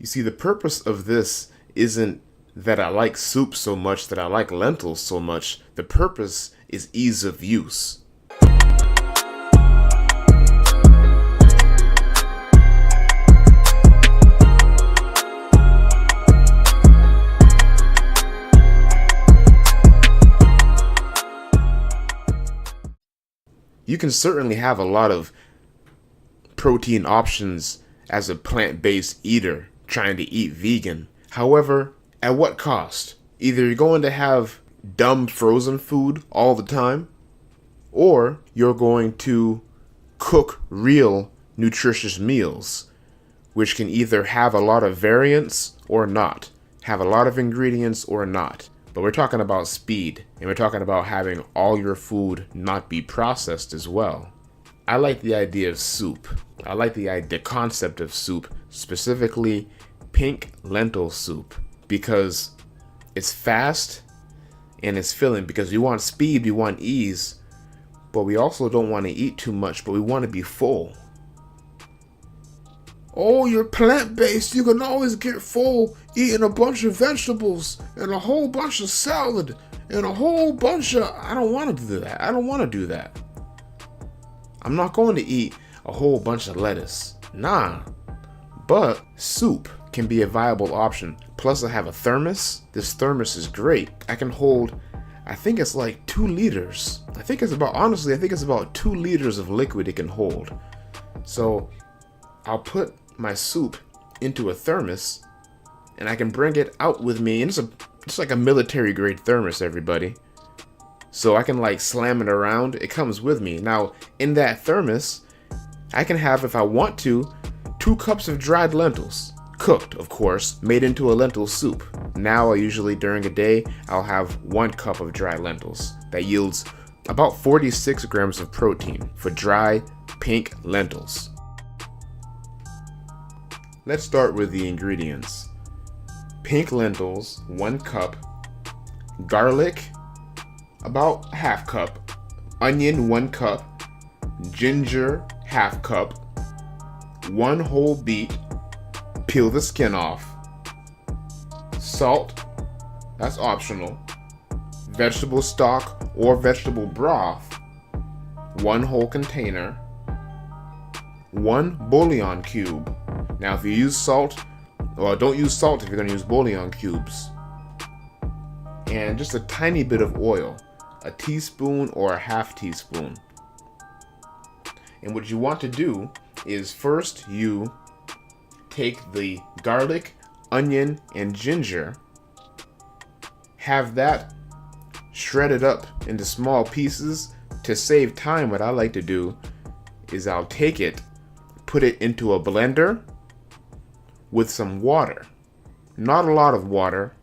You see, the purpose of this isn't that I like soup so much, that I like lentils so much. The purpose is ease of use. You can certainly have a lot of protein options as a plant-based eater trying to eat vegan. However, at what cost? Either you're going to have dumb frozen food all the time, or you're going to cook real nutritious meals, which can either have a lot of variants or not, have a lot of ingredients or not. But we're talking about speed, and we're talking about having all your food not be processed as well. I like the idea of soup. I like the concept of soup, specifically pink lentil soup, because it's fast and it's filling, because we want speed, we want ease, but we also don't want to eat too much, but we want to be full. Oh, you're plant-based, you can always get full eating a bunch of vegetables and a whole bunch of salad and a whole bunch of... I don't want to do that. I don't want to do that. I'm not going to eat a whole bunch of lettuce. Nah. But soup can be a viable option. Plus I have a thermos. This thermos is great. I can hold, I think it's like 2 liters. I think it's about 2 liters of liquid it can hold. So I'll put my soup into a thermos and I can bring it out with me. And it's like a military grade thermos, everybody. So I can like slam it around. It comes with me. Now in that thermos, I can have, if I want to, 2 cups of dried lentils. Cooked, of course, made into a lentil soup. Now I usually during a day, I'll have 1 cup of dry lentils. That yields about 46 grams of protein for dry pink lentils. Let's start with the ingredients. Pink lentils, 1 cup. Garlic, about ½ cup. Onion, 1 cup. Ginger, ½ cup. 1 whole beet. Peel the skin off. Salt, that's optional. Vegetable stock or vegetable broth, 1 whole container. 1 bouillon cube. Now if you use salt, well, don't use salt if you're going to use bouillon cubes. And just a tiny bit of oil, a teaspoon or a ½ teaspoon. And what you want to do is first you take the garlic, onion, and ginger, have that shredded up into small pieces. To save time, what I like to do is I'll take it, put it into a blender with some water, not a lot of water,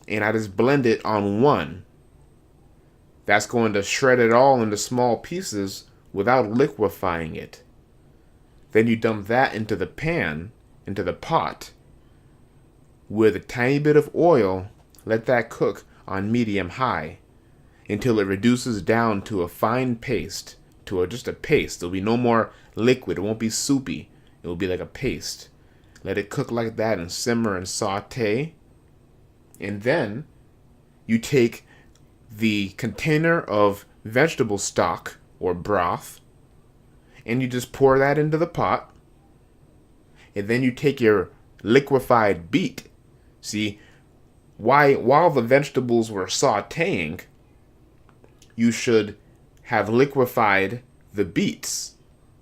and I just blend it on 1. That's going to shred it all into small pieces without liquefying it. Then you dump that into the pan, into the pot, with a tiny bit of oil. Let that cook on medium-high until it reduces down to a fine paste, just a paste. There'll be no more liquid. It won't be soupy. It will be like a paste. Let it cook like that and simmer and saute. And then you take the container of vegetable stock or broth, and you just pour that into the pot. And then you take your liquefied beet. See, while the vegetables were sauteing, you should have liquefied the beets.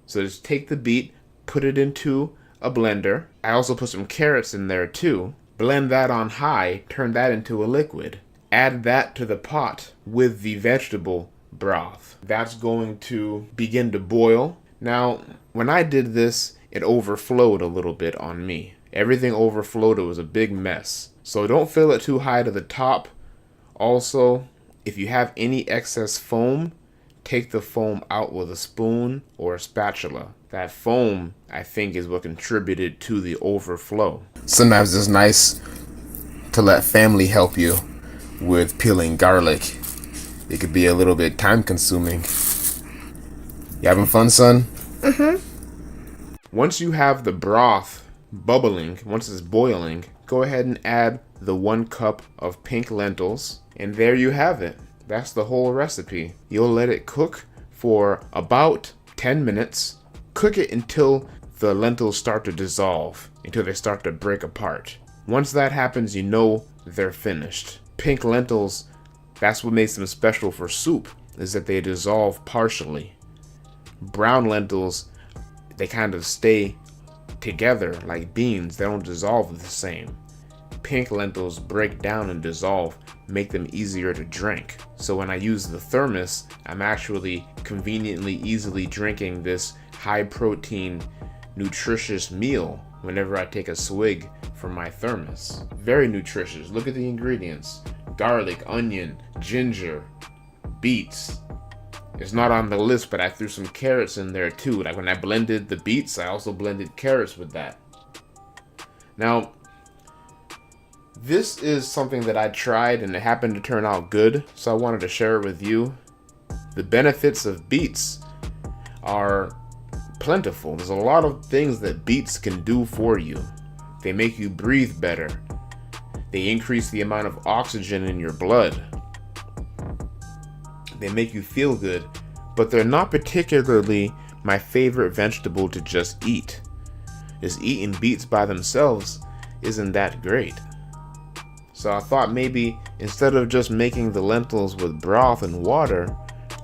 So just take the beet, put it into a blender. I also put some carrots in there too. Blend that on high, turn that into a liquid. Add that to the pot with the vegetable broth. That's going to begin to boil. Now, when I did this, it overflowed a little bit on me. Everything overflowed. It was a big mess. So don't fill it too high to the top. Also, if you have any excess foam, take the foam out with a spoon or a spatula. That foam, I think, is what contributed to the overflow. Sometimes it's nice to let family help you with peeling garlic. It could be a little bit time consuming. You having fun, son? Mm-hmm. Once you have the broth bubbling, once it's boiling, go ahead and add the 1 cup of pink lentils, and there you have it. That's the whole recipe. You'll let it cook for about 10 minutes. Cook it until the lentils start to dissolve, until they start to break apart. Once that happens, you know they're finished. Pink lentils, that's what makes them special for soup, is that they dissolve partially. Brown lentils, they kind of stay together like beans. They don't dissolve the same. Pink lentils break down and dissolve, make them easier to drink. So when I use the thermos, I'm actually conveniently easily drinking this high protein, nutritious meal whenever I take a swig from my thermos. Very nutritious. Look at the ingredients: garlic, onion, ginger, beets. It's not on the list, but I threw some carrots in there too. Like when I blended the beets, I also blended carrots with that. Now, this is something that I tried and it happened to turn out good, so I wanted to share it with you. The benefits of beets are plentiful. There's a lot of things that beets can do for you. They make you breathe better. They increase the amount of oxygen in your blood. They make you feel good, but they're not particularly my favorite vegetable to just eat. Just eating beets by themselves isn't that great. So I thought maybe instead of just making the lentils with broth and water,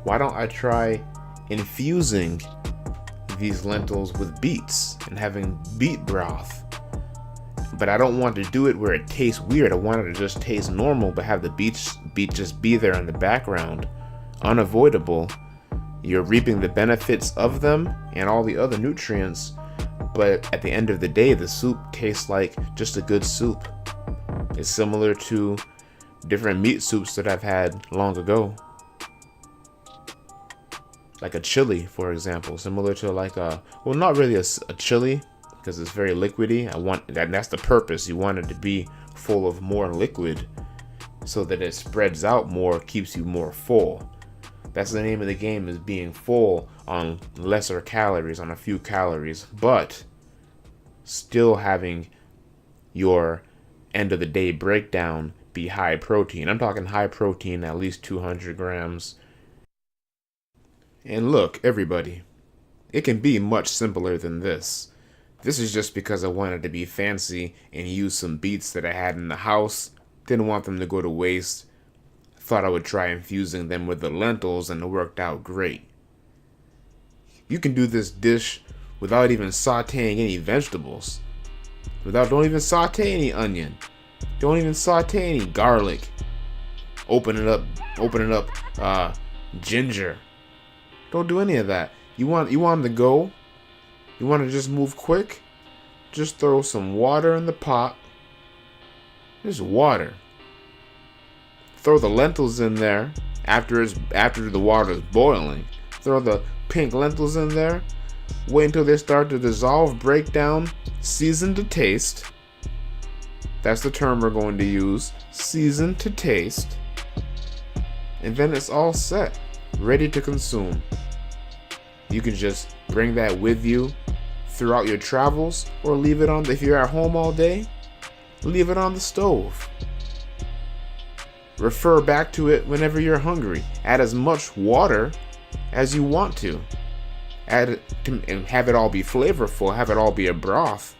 why don't I try infusing these lentils with beets and having beet broth? But I don't want to do it where it tastes weird. I want it to just taste normal, but have the beet just be there in the background. Unavoidable. You're reaping the benefits of them and all the other nutrients, but at the end of the day, the soup tastes like just a good soup. It's similar to different meat soups that I've had long ago. Like a chili, for example, similar to like well, not really a chili, because it's very liquidy. That's the purpose. You want it to be full of more liquid so that it spreads out more, keeps you more full. That's the name of the game, is being full on lesser calories, on a few calories, but still having your end of the day breakdown be high protein. I'm talking high protein, at least 200 grams. And look, everybody, it can be much simpler than this. This is just because I wanted to be fancy and use some beets that I had in the house. Didn't want them to go to waste. Thought I would try infusing them with the lentils, and it worked out great. You can do this dish without even sauteing any vegetables. Don't even saute any onion. Don't even saute any garlic. Open it up ginger. Don't do any of that. You want them to go? You want to just move quick? Just throw some water in the pot. Just water. Throw the lentils in there after the water is boiling. Throw the pink lentils in there. Wait until they start to dissolve, break down, season to taste. That's the term we're going to use. Season to taste. And then it's all set, ready to consume. You can just bring that with you throughout your travels, or leave it on, if you're at home all day, leave it on the stove. Refer back to it whenever you're hungry. Add as much water as you want to. Add it to, and have it all be flavorful, have it all be a broth.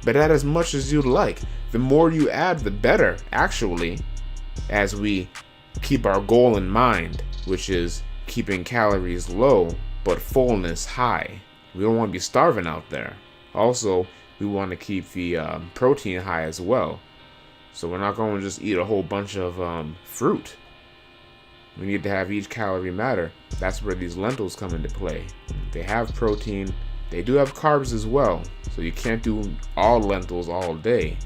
But add as much as you'd like. The more you add, the better, actually, as we keep our goal in mind, which is keeping calories low, but fullness high. We don't want to be starving out there. Also, we want to keep the protein high as well. So we're not going to just eat a whole bunch of fruit. We need to have each calorie matter. That's where these lentils come into play. They have protein. They do have carbs as well. So you can't do all lentils all day.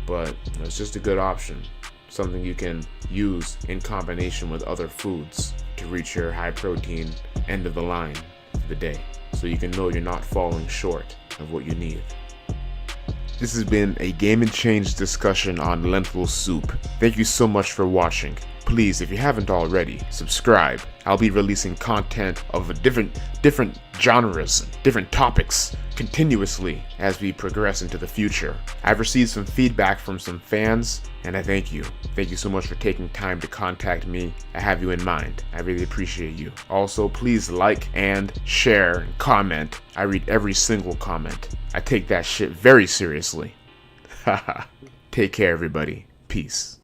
But it's just a good option. Something you can use in combination with other foods to reach your high protein end of the line of the day. So you can know you're not falling short of what you need. This has been a GameANDchange discussion on lentil soup. Thank you so much for watching. Please, if you haven't already, subscribe. I'll be releasing content of different genres, different topics continuously as we progress into the future. I've received some feedback from some fans, and I thank you. Thank you so much for taking time to contact me. I have you in mind. I really appreciate you. Also, please like and share and comment. I read every single comment. I take that shit very seriously. Take care, everybody. Peace.